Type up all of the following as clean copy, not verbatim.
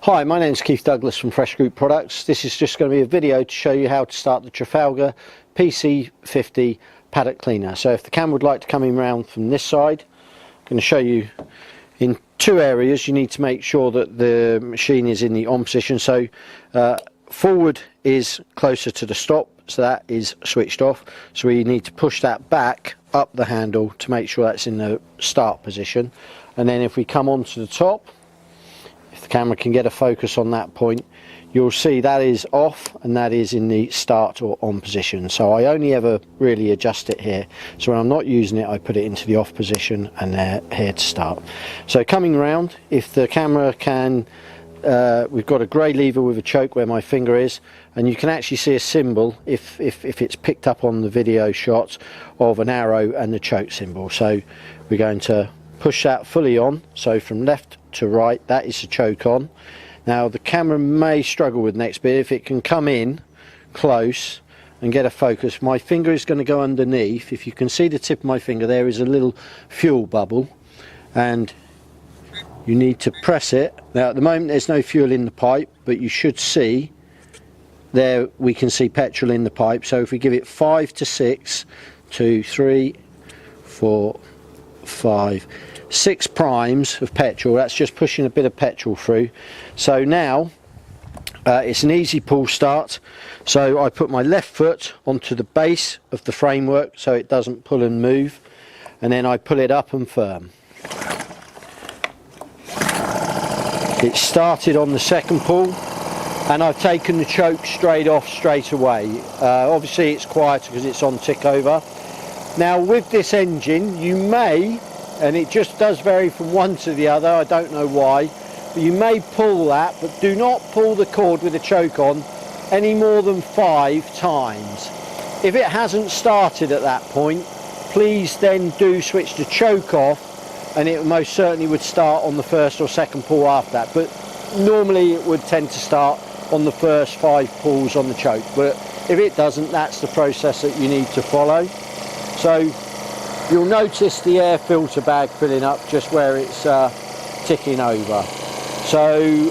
Hi, my name is Keith Douglas from Fresh Group Products. This is just going to be a video to show you how to start the Trafalgar PC50 Paddock Cleaner. So if the camera would like to come in round from this side, I'm going to show you in two areas. You need to make sure that the machine is in the on position. So forward is closer to the stop, so that is switched off. So we need to push that back up the handle to make sure that's in the start position. And then if we come onto the top, if the camera can get a focus on that point, you'll see that is off and that is in the start or on position. So I only ever really adjust it here. So when I'm not using it, I put it into the off position and they're here to start. So coming round, if the camera can, we've got a grey lever with a choke where my finger is, and you can actually see a symbol if it's picked up on the video shots of an arrow and the choke symbol. So we're going to push that fully on, so from left to right, that is the choke on. Now the camera may struggle with the next bit. If it can come in close and get a focus, my finger is going to go underneath. If you can see the tip of my finger, there is a little fuel bubble and you need to press it. Now at the moment there's no fuel in the pipe, but you should see there, we can see petrol in the pipe. So if we give it 5 to 6, 2, 3, 4, 5, 6 primes of petrol, that's just pushing a bit of petrol through. So now it's an easy pull start. So I put my left foot onto the base of the framework so it doesn't pull and move, and then I pull it up and firm. It started on the second pull and I've taken the choke straight off straight away. Obviously it's quieter because it's on tick over. Now with this engine you may, and it just does vary from one to the other, I don't know why, but you may pull that, but do not pull the cord with the choke on any more than 5 times. If it hasn't started at that point, please then do switch the choke off, and it most certainly would start on the first or second pull after that. But normally it would tend to start on the first 5 pulls on the choke, but if it doesn't, that's the process that you need to follow. So you'll notice the air filter bag filling up just where it's ticking over. So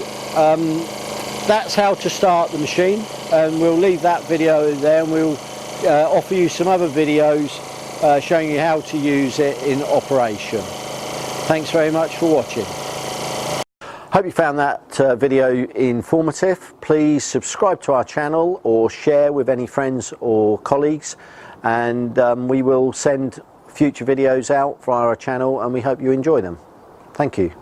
that's how to start the machine, and we'll leave that video there, and we'll offer you some other videos showing you how to use it in operation. Thanks very much for watching. Hope you found that video informative. Please subscribe to our channel or share with any friends or colleagues, and we will send future videos out via our channel, and we hope you enjoy them. Thank you.